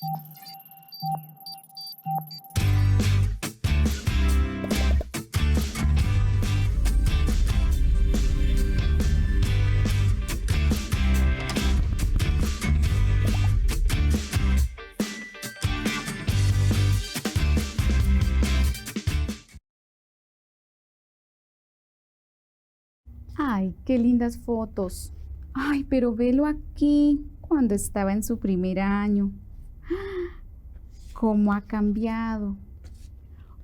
Ay, qué lindas fotos. Ay, pero velo aquí, cuando estaba en su primer año. ¿Cómo ha cambiado?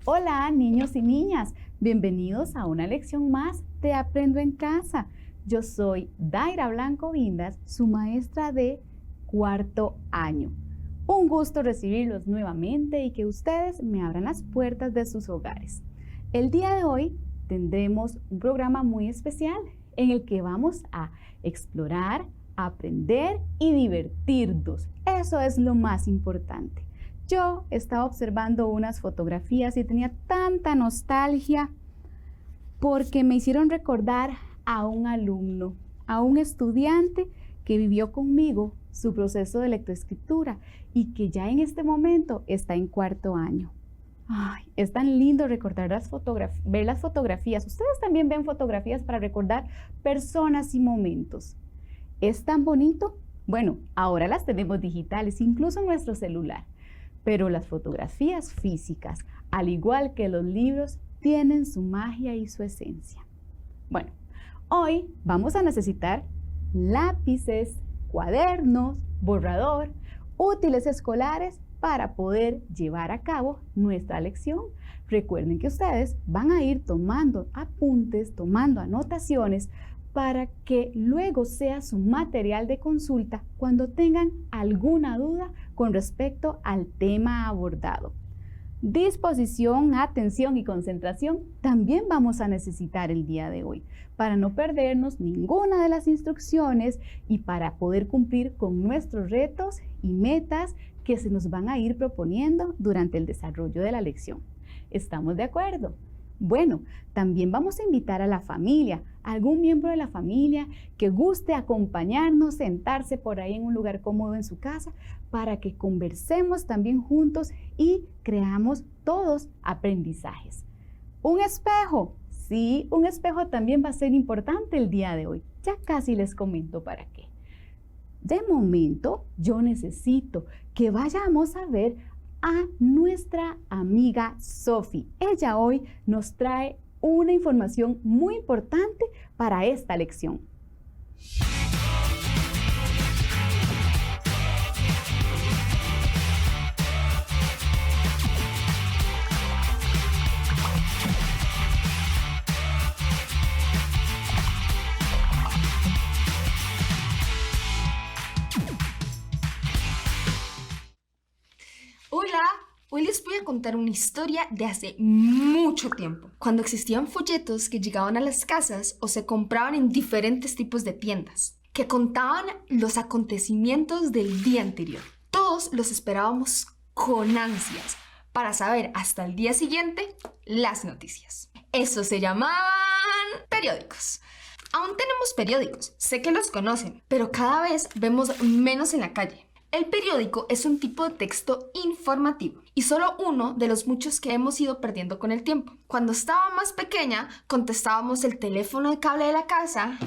Hola, niños y niñas. Bienvenidos a una lección más de Aprendo en Casa. Yo soy Daira Blanco Vindas, su maestra de cuarto año. Un gusto recibirlos nuevamente y que ustedes me abran las puertas de sus hogares. El día de hoy tendremos un programa muy especial en el que vamos a explorar, aprender y divertirnos. Eso es lo más importante. Yo estaba observando unas fotografías y tenía tanta nostalgia porque me hicieron recordar a un alumno, a un estudiante que vivió conmigo su proceso de lectoescritura y que ya en este momento está en cuarto año. Ay, es tan lindo recordar ver las fotografías. Ustedes también ven fotografías para recordar personas y momentos. ¿Es tan bonito? Bueno, ahora las tenemos digitales, incluso en nuestro celular. Pero las fotografías físicas, al igual que los libros, tienen su magia y su esencia. Bueno, hoy vamos a necesitar lápices, cuadernos, borrador, útiles escolares para poder llevar a cabo nuestra lección. Recuerden que ustedes van a ir tomando apuntes, tomando anotaciones para que luego sea su material de consulta cuando tengan alguna duda con respecto al tema abordado. Disposición, atención y concentración también vamos a necesitar el día de hoy para no perdernos ninguna de las instrucciones y para poder cumplir con nuestros retos y metas que se nos van a ir proponiendo durante el desarrollo de la lección. ¿Estamos de acuerdo? Bueno, también vamos a invitar a la familia, a algún miembro de la familia que guste acompañarnos, sentarse por ahí en un lugar cómodo en su casa para que conversemos también juntos y creamos todos aprendizajes. Un espejo, sí, un espejo también va a ser importante el día de hoy. Ya casi les comento para qué. De momento, yo necesito que vayamos a ver a nuestra amiga Sofi. Ella hoy nos trae una información muy importante para esta lección. Hola, hoy les voy a contar una historia de hace mucho tiempo, cuando existían folletos que llegaban a las casas o se compraban en diferentes tipos de tiendas, que contaban los acontecimientos del día anterior. Todos los esperábamos con ansias para saber hasta el día siguiente las noticias. Eso se llamaban periódicos. Aún tenemos periódicos, sé que los conocen, pero cada vez vemos menos en la calle. El periódico es un tipo de texto informativo y solo uno de los muchos que hemos ido perdiendo con el tiempo. Cuando estaba más pequeña, contestábamos el teléfono de cable de la casa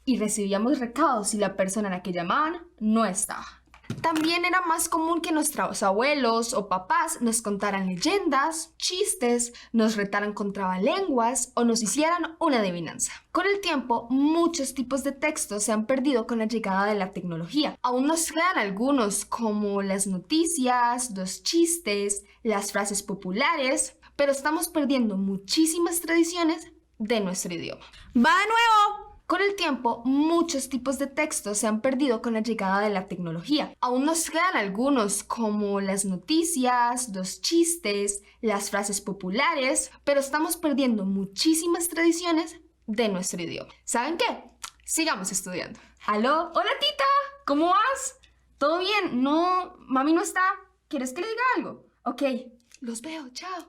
y recibíamos recados si la persona a la que llamaban no estaba. También era más común que nuestros abuelos o papás nos contaran leyendas, chistes, nos retaran con trabalenguas o nos hicieran una adivinanza. Con el tiempo, muchos tipos de textos se han perdido con la llegada de la tecnología. Aún nos quedan algunos como las noticias, los chistes, las frases populares, pero estamos perdiendo muchísimas tradiciones de nuestro idioma. ¡Va de nuevo! Con el tiempo, muchos tipos de textos se han perdido con la llegada de la tecnología. Aún nos quedan algunos como las noticias, los chistes, las frases populares, pero estamos perdiendo muchísimas tradiciones de nuestro idioma. ¿Saben qué? Sigamos estudiando. ¿Aló? Hola, tita. ¿Cómo vas? ¿Todo bien? No, mami no está. ¿Quieres que le diga algo? Ok, los veo. Chao.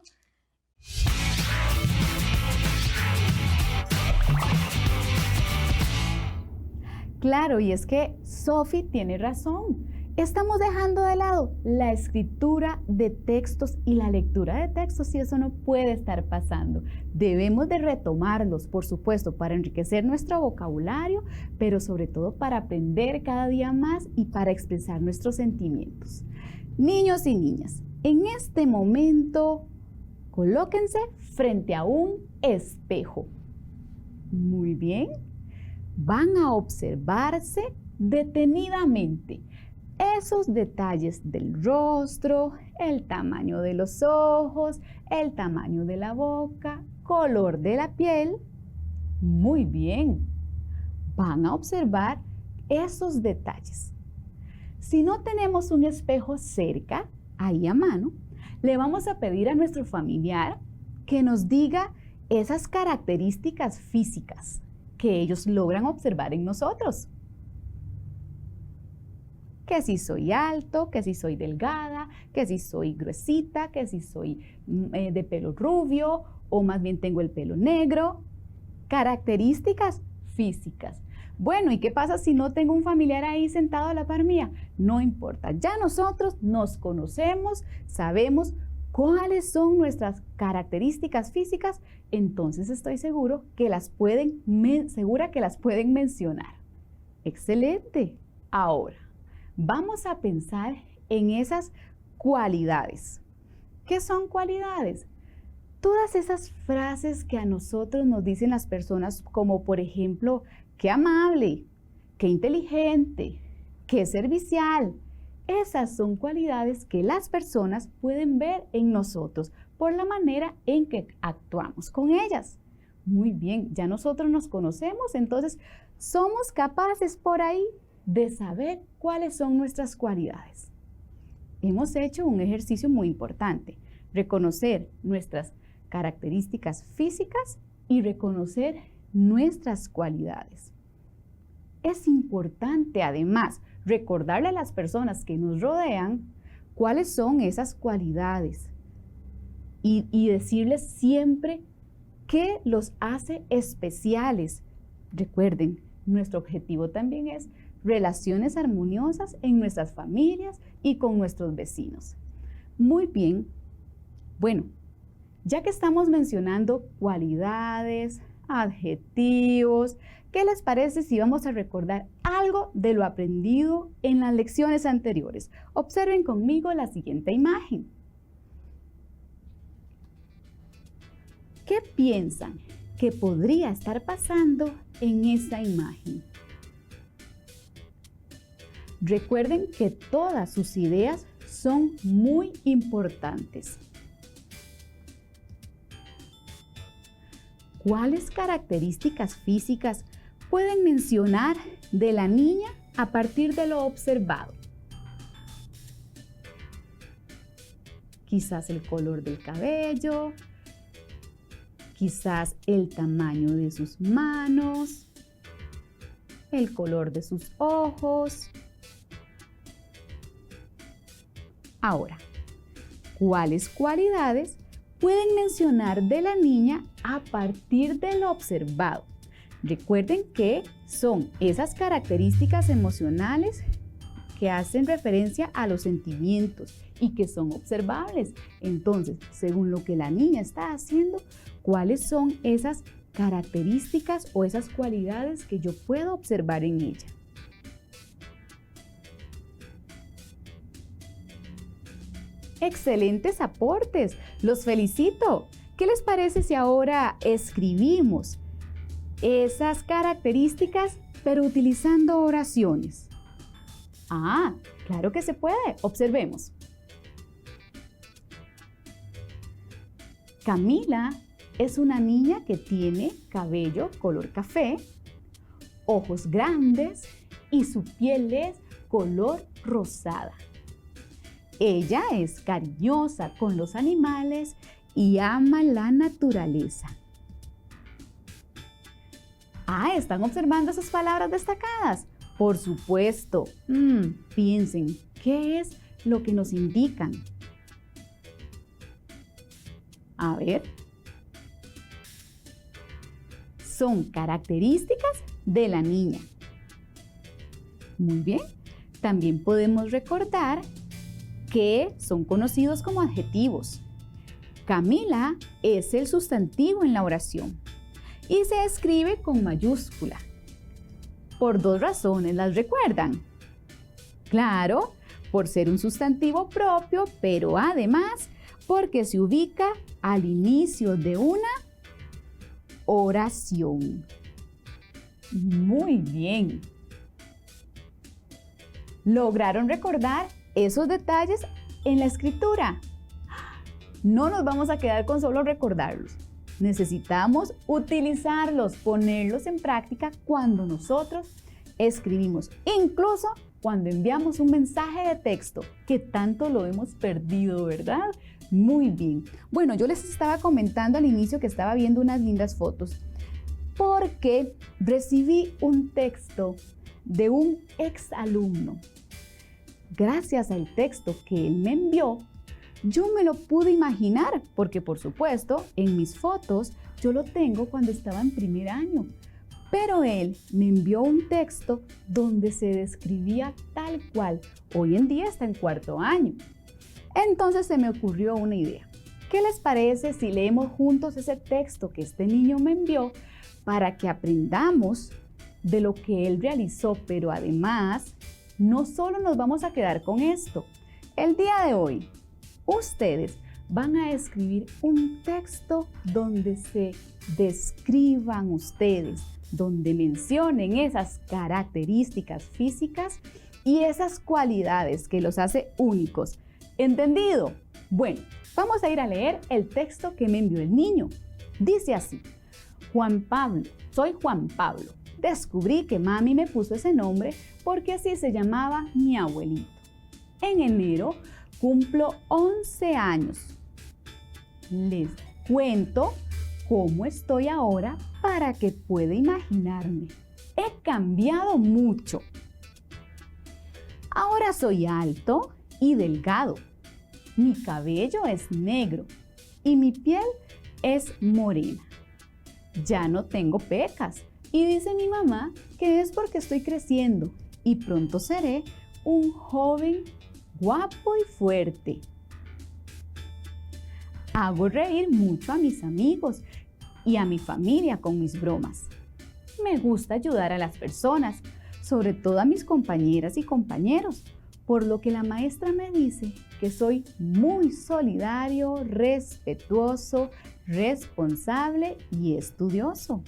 Claro, y es que Sofi tiene razón. Estamos dejando de lado la escritura de textos y la lectura de textos y eso no puede estar pasando. Debemos de retomarlos, por supuesto, para enriquecer nuestro vocabulario, pero sobre todo para aprender cada día más y para expresar nuestros sentimientos. Niños y niñas, en este momento, colóquense frente a un espejo. Muy bien. Van a observarse detenidamente esos detalles del rostro, el tamaño de los ojos, el tamaño de la boca, color de la piel. Muy bien. Van a observar esos detalles. Si no tenemos un espejo cerca, ahí a mano, le vamos a pedir a nuestro familiar que nos diga esas características físicas que ellos logran observar en nosotros. Que si soy alto, que si soy delgada, que si soy gruesita, que si soy de pelo rubio o más bien tengo el pelo negro. Características físicas. Bueno, ¿y qué pasa si no tengo un familiar ahí sentado a la par mía? No importa, ya nosotros nos conocemos, sabemos cuáles son nuestras características físicas, entonces estoy segura que las pueden mencionar. Excelente. Ahora, vamos a pensar en esas cualidades. ¿Qué son cualidades? Todas esas frases que a nosotros nos dicen las personas, como por ejemplo, qué amable, qué inteligente, qué servicial. Esas son cualidades que las personas pueden ver en nosotros por la manera en que actuamos con ellas. Muy bien, ya nosotros nos conocemos, entonces somos capaces por ahí de saber cuáles son nuestras cualidades. Hemos hecho un ejercicio muy importante, reconocer nuestras características físicas y reconocer nuestras cualidades. Es importante además recordarle a las personas que nos rodean cuáles son esas cualidades y decirles siempre qué los hace especiales. Recuerden, nuestro objetivo también es relaciones armoniosas en nuestras familias y con nuestros vecinos. Muy bien, bueno, ya que estamos mencionando cualidades, adjetivos, ¿qué les parece si vamos a recordar algo de lo aprendido en las lecciones anteriores? Observen conmigo la siguiente imagen. ¿Qué piensan que podría estar pasando en esa imagen? Recuerden que todas sus ideas son muy importantes. ¿Cuáles características físicas pueden mencionar de la niña a partir de lo observado? Quizás el color del cabello, quizás el tamaño de sus manos, el color de sus ojos. Ahora, ¿cuáles cualidades pueden mencionar de la niña a partir de lo observado? Recuerden que son esas características emocionales que hacen referencia a los sentimientos y que son observables. Entonces, según lo que la niña está haciendo, ¿cuáles son esas características o esas cualidades que yo puedo observar en ella? Excelentes aportes, los felicito. ¿Qué les parece si ahora escribimos esas características, pero utilizando oraciones? Ah, claro que se puede. Observemos. Camila es una niña que tiene cabello color café, ojos grandes y su piel es color rosada. Ella es cariñosa con los animales y ama la naturaleza. Ah, ¿están observando esas palabras destacadas? Por supuesto. Piensen, ¿qué es lo que nos indican? A ver. Son características de la niña. Muy bien. También podemos recordar que son conocidos como adjetivos. Camila es el sustantivo en la oración y se escribe con mayúscula. Por dos razones, ¿las recuerdan? Claro, por ser un sustantivo propio, pero además porque se ubica al inicio de una oración. Muy bien. ¿Lograron recordar esos detalles en la escritura? No nos vamos a quedar con solo recordarlos. Necesitamos utilizarlos, ponerlos en práctica cuando nosotros escribimos, incluso cuando enviamos un mensaje de texto, que tanto lo hemos perdido, ¿verdad? Muy bien. Bueno, yo les estaba comentando al inicio que estaba viendo unas lindas fotos porque recibí un texto de un exalumno. Gracias al texto que él me envió, yo me lo pude imaginar porque, por supuesto, en mis fotos yo lo tengo cuando estaba en primer año. Pero él me envió un texto donde se describía tal cual. Hoy en día está en cuarto año. Entonces se me ocurrió una idea. ¿Qué les parece si leemos juntos ese texto que este niño me envió para que aprendamos de lo que él realizó? Pero además, no solo nos vamos a quedar con esto. El día de hoy, ustedes van a escribir un texto donde se describan ustedes, donde mencionen esas características físicas y esas cualidades que los hace únicos. ¿Entendido? Bueno, vamos a ir a leer el texto que me envió el niño. Dice así: Juan Pablo, soy Juan Pablo. Descubrí que mami me puso ese nombre porque así se llamaba mi abuelito. En enero cumplo 11 años. Les cuento cómo estoy ahora para que pueda imaginarme. He cambiado mucho. Ahora soy alto y delgado. Mi cabello es negro y mi piel es morena. Ya no tengo pecas y dice mi mamá que es porque estoy creciendo y pronto seré un joven guapo y fuerte. Hago reír mucho a mis amigos y a mi familia con mis bromas. Me gusta ayudar a las personas, sobre todo a mis compañeras y compañeros, por lo que la maestra me dice que soy muy solidario, respetuoso, responsable y estudioso.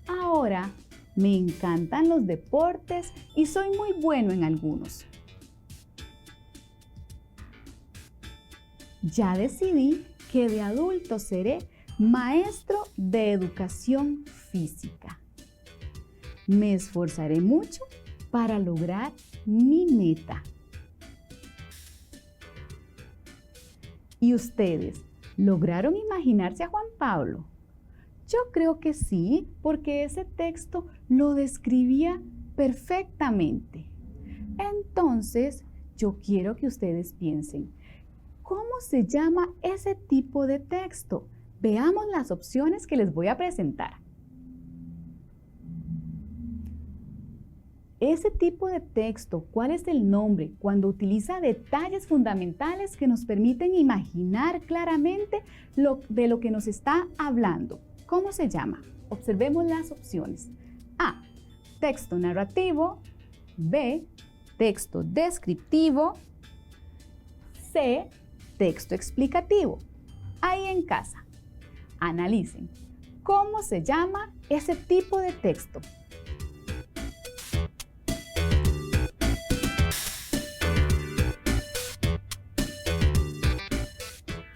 Ahora me encantan los deportes y soy muy bueno en algunos. Ya decidí que de adulto seré maestro de educación física. Me esforzaré mucho para lograr mi meta. ¿Y ustedes lograron imaginarse a Juan Pablo? Yo creo que sí, porque ese texto lo describía perfectamente. Entonces, yo quiero que ustedes piensen, ¿cómo se llama ese tipo de texto? Veamos las opciones que les voy a presentar. Ese tipo de texto, ¿cuál es el nombre? Cuando utiliza detalles fundamentales que nos permiten imaginar claramente de lo que nos está hablando. ¿Cómo se llama? Observemos las opciones. A. Texto narrativo. B. Texto descriptivo. C. Texto explicativo. Ahí en casa, analicen cómo se llama ese tipo de texto.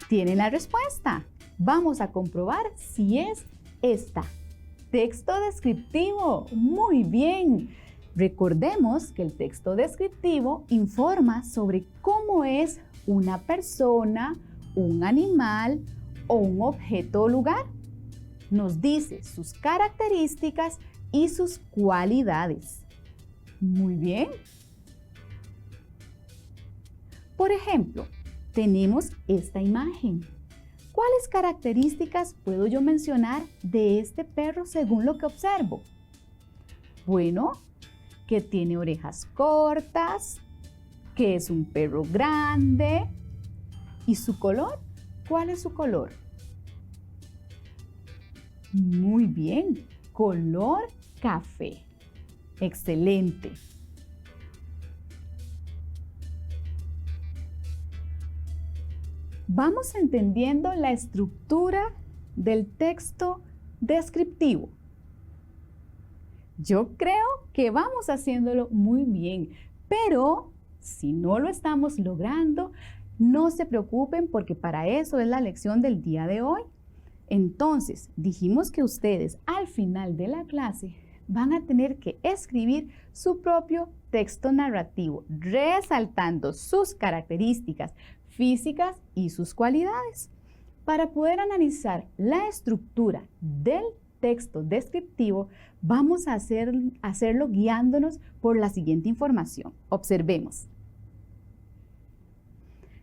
¿Tienen la respuesta? Vamos a comprobar si es esta. Texto descriptivo. Muy bien. Recordemos que el texto descriptivo informa sobre cómo es una persona, un animal o un objeto o lugar. Nos dice sus características y sus cualidades. Muy bien. Por ejemplo, tenemos esta imagen. ¿Cuáles características puedo yo mencionar de este perro según lo que observo? Bueno, que tiene orejas cortas, que es un perro grande. ¿Y su color? ¿Cuál es su color? Muy bien, color café. Excelente. Vamos entendiendo la estructura del texto descriptivo. Yo creo que vamos haciéndolo muy bien, pero si no lo estamos logrando, no se preocupen porque para eso es la lección del día de hoy. Entonces, dijimos que ustedes al final de la clase van a tener que escribir su propio texto narrativo, resaltando sus características físicas y sus cualidades. Para poder analizar la estructura del texto descriptivo, vamos a hacerlo guiándonos por la siguiente información. Observemos.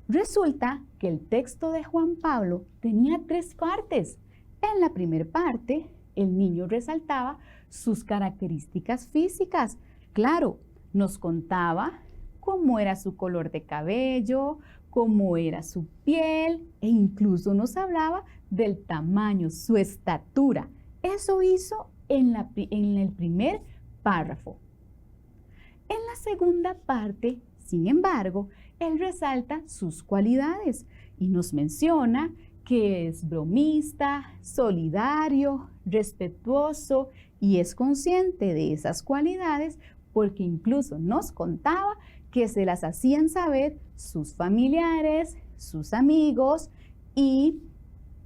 Resulta que el texto de Juan Pablo tenía 3 partes. En la primera parte, el niño resaltaba sus características físicas. Claro, nos contaba cómo era su color de cabello, cómo era su piel e incluso nos hablaba del tamaño, su estatura. Eso hizo en el primer párrafo. En la segunda parte, sin embargo, él resalta sus cualidades y nos menciona que es bromista, solidario, respetuoso y es consciente de esas cualidades porque incluso nos contaba que se las hacían saber sus familiares, sus amigos y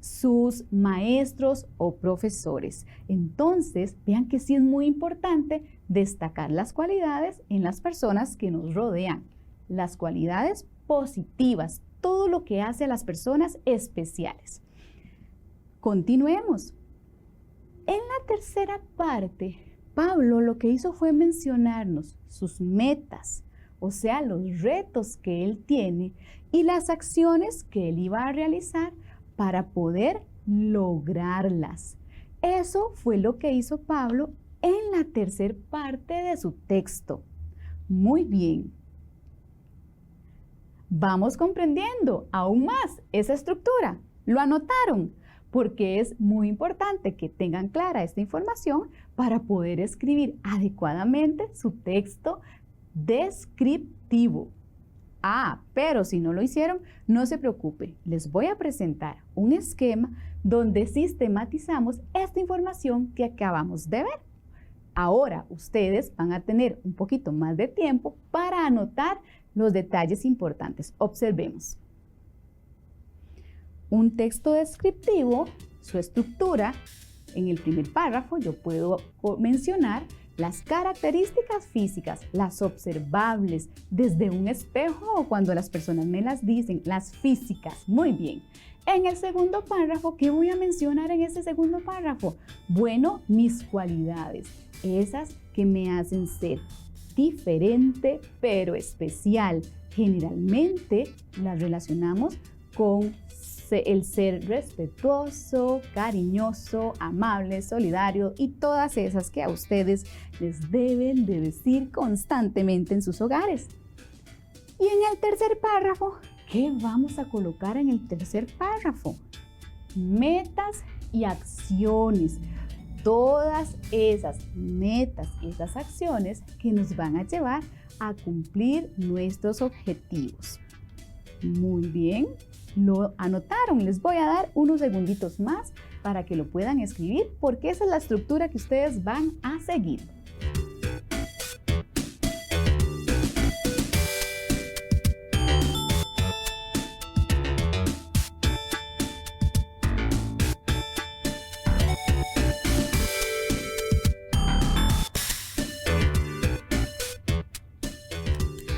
sus maestros o profesores. Entonces, vean que sí es muy importante destacar las cualidades en las personas que nos rodean. Las cualidades positivas, todo lo que hace a las personas especiales. Continuemos. En la tercera parte, Pablo lo que hizo fue mencionarnos sus metas, o sea, los retos que él tiene y las acciones que él iba a realizar para poder lograrlas. Eso fue lo que hizo Pablo en la tercera parte de su texto. Muy bien. Vamos comprendiendo aún más esa estructura. ¿Lo anotaron? Porque es muy importante que tengan clara esta información para poder escribir adecuadamente su texto descriptivo. Pero si no lo hicieron, no se preocupe. Les voy a presentar un esquema donde sistematizamos esta información que acabamos de ver. Ahora ustedes van a tener un poquito más de tiempo para anotar los detalles importantes. Observemos. Un texto descriptivo, su estructura, en el primer párrafo yo puedo mencionar las características físicas, las observables desde un espejo o cuando las personas me las dicen, las físicas. Muy bien. En el segundo párrafo, ¿qué voy a mencionar en ese segundo párrafo? Bueno, mis cualidades, esas que me hacen ser diferente pero especial. Generalmente las relacionamos con el ser respetuoso, cariñoso, amable, solidario y todas esas que a ustedes les deben de decir constantemente en sus hogares. Y en el tercer párrafo, ¿qué vamos a colocar en el tercer párrafo? Metas y acciones. Todas esas metas, esas acciones que nos van a llevar a cumplir nuestros objetivos. Muy bien, lo anotaron. Les voy a dar unos segunditos más para que lo puedan escribir porque esa es la estructura que ustedes van a seguir.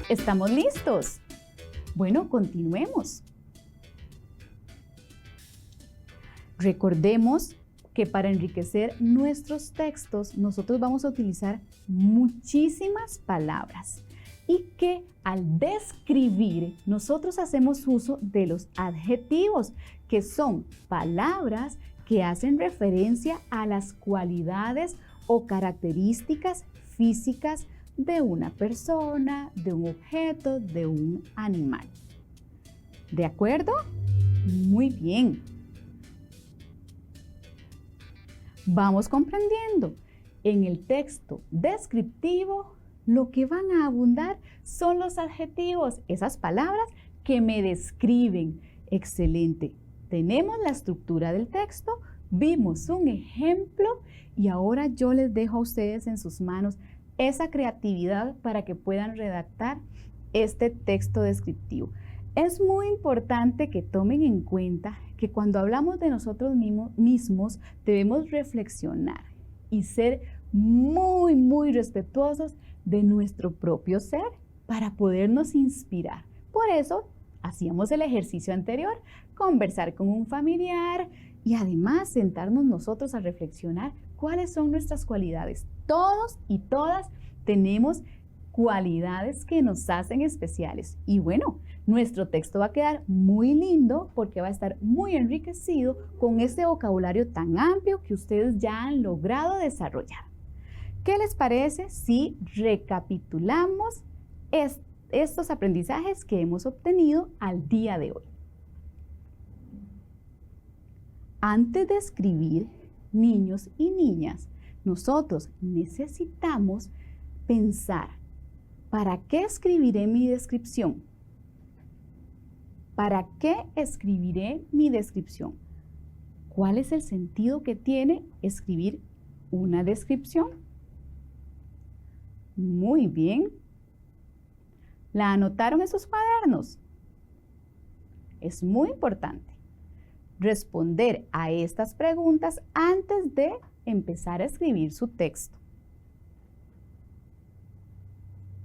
¿Estamos listos? Bueno, continuemos. Recordemos que para enriquecer nuestros textos nosotros vamos a utilizar muchísimas palabras y que al describir nosotros hacemos uso de los adjetivos, que son palabras que hacen referencia a las cualidades o características físicas de una persona, de un objeto, de un animal. ¿De acuerdo? Muy bien. Vamos comprendiendo. En el texto descriptivo, lo que van a abundar son los adjetivos, esas palabras que me describen. Excelente. Tenemos la estructura del texto, vimos un ejemplo y ahora yo les dejo a ustedes en sus manos esa creatividad para que puedan redactar este texto descriptivo. Es muy importante que tomen en cuenta que cuando hablamos de nosotros mismos debemos reflexionar y ser muy respetuosos de nuestro propio ser para podernos inspirar. Por eso hacíamos el ejercicio anterior, conversar con un familiar y además sentarnos nosotros a reflexionar cuáles son nuestras cualidades. Todos y todas tenemos cualidades que nos hacen especiales. Y bueno, nuestro texto va a quedar muy lindo porque va a estar muy enriquecido con este vocabulario tan amplio que ustedes ya han logrado desarrollar. ¿Qué les parece si recapitulamos estos aprendizajes que hemos obtenido al día de hoy? Antes de escribir, niños y niñas, nosotros necesitamos pensar, ¿para qué escribiré mi descripción? ¿Para qué escribiré mi descripción? ¿Cuál es el sentido que tiene escribir una descripción? Muy bien. ¿La anotaron en sus cuadernos? Es muy importante responder a estas preguntas antes de empezar a escribir su texto.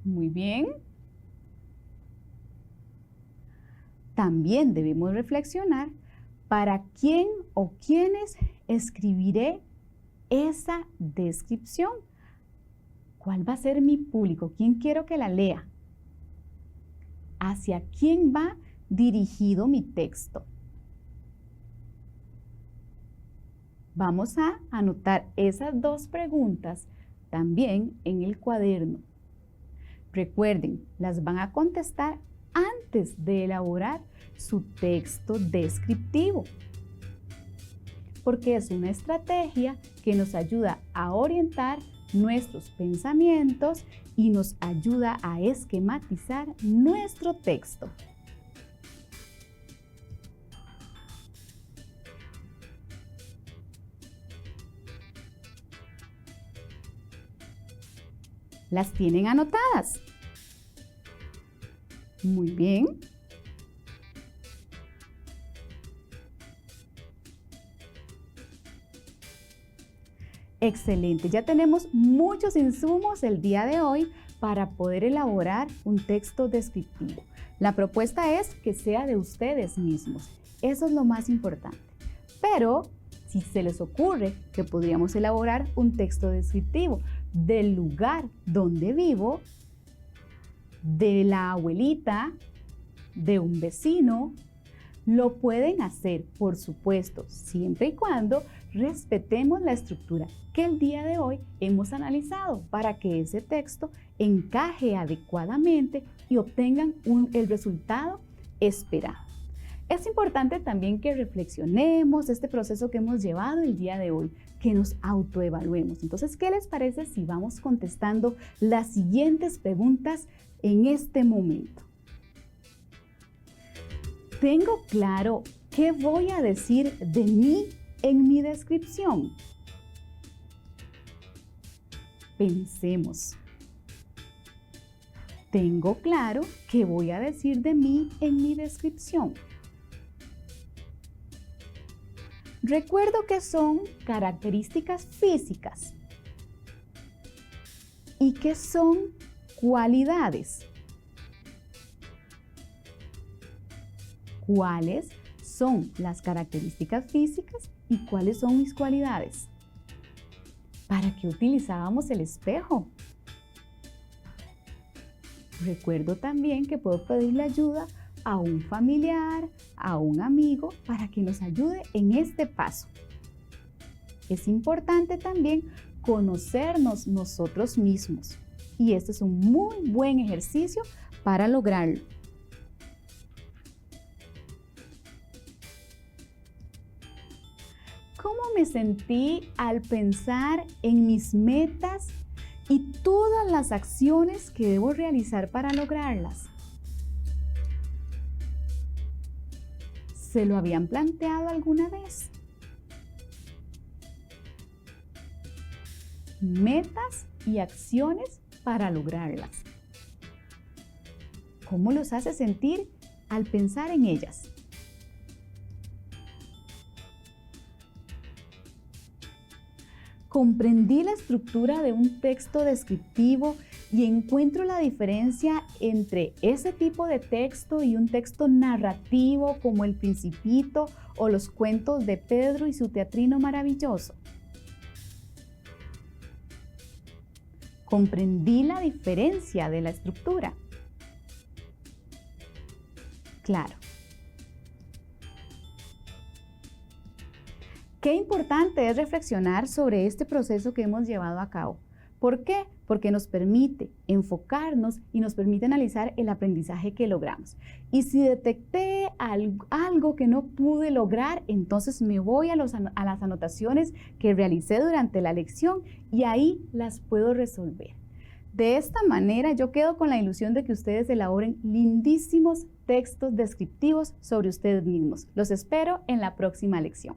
Muy bien. También debemos reflexionar para quién o quiénes escribiré esa descripción. ¿Cuál va a ser mi público? ¿Quién quiero que la lea? ¿Hacia quién va dirigido mi texto? Vamos a anotar esas dos preguntas también en el cuaderno. Recuerden, las van a contestar antes de elaborar su texto descriptivo, porque es una estrategia que nos ayuda a orientar nuestros pensamientos y nos ayuda a esquematizar nuestro texto. ¿Las tienen anotadas? Muy bien. Excelente, ya tenemos muchos insumos el día de hoy para poder elaborar un texto descriptivo. La propuesta es que sea de ustedes mismos. Eso es lo más importante. Pero si se les ocurre que podríamos elaborar un texto descriptivo del lugar donde vivo, de la abuelita, de un vecino, lo pueden hacer, por supuesto, siempre y cuando respetemos la estructura que el día de hoy hemos analizado para que ese texto encaje adecuadamente y obtengan el resultado esperado. Es importante también que reflexionemos este proceso que hemos llevado el día de hoy, que nos autoevaluemos. Entonces, ¿qué les parece si vamos contestando las siguientes preguntas en este momento? ¿Tengo claro qué voy a decir de mí en mi descripción? Pensemos. ¿Tengo claro qué voy a decir de mí en mi descripción? Recuerdo que son características físicas y que son cualidades. ¿Cuáles son las características físicas y cuáles son mis cualidades? ¿Para qué utilizábamos el espejo? Recuerdo también que puedo pedirle ayuda a un familiar, a un amigo, para que nos ayude en este paso. Es importante también conocernos nosotros mismos. y este es un muy buen ejercicio para lograrlo. ¿Cómo me sentí al pensar en mis metas y todas las acciones que debo realizar para lograrlas? ¿Se lo habían planteado alguna vez? Metas y acciones para lograrlas. ¿Cómo los hace sentir al pensar en ellas? Comprendí la estructura de un texto descriptivo y encuentro la diferencia entre ese tipo de texto y un texto narrativo como El Principito o los cuentos de Pedro y su teatrino maravilloso. Comprendí la diferencia de la estructura. Claro. Qué importante es reflexionar sobre este proceso que hemos llevado a cabo. ¿Por qué? Porque nos permite enfocarnos y nos permite analizar el aprendizaje que logramos. Y si detecté algo que no pude lograr, entonces me voy a las anotaciones que realicé durante la lección y ahí las puedo resolver. De esta manera yo quedo con la ilusión de que ustedes elaboren lindísimos textos descriptivos sobre ustedes mismos. Los espero en la próxima lección.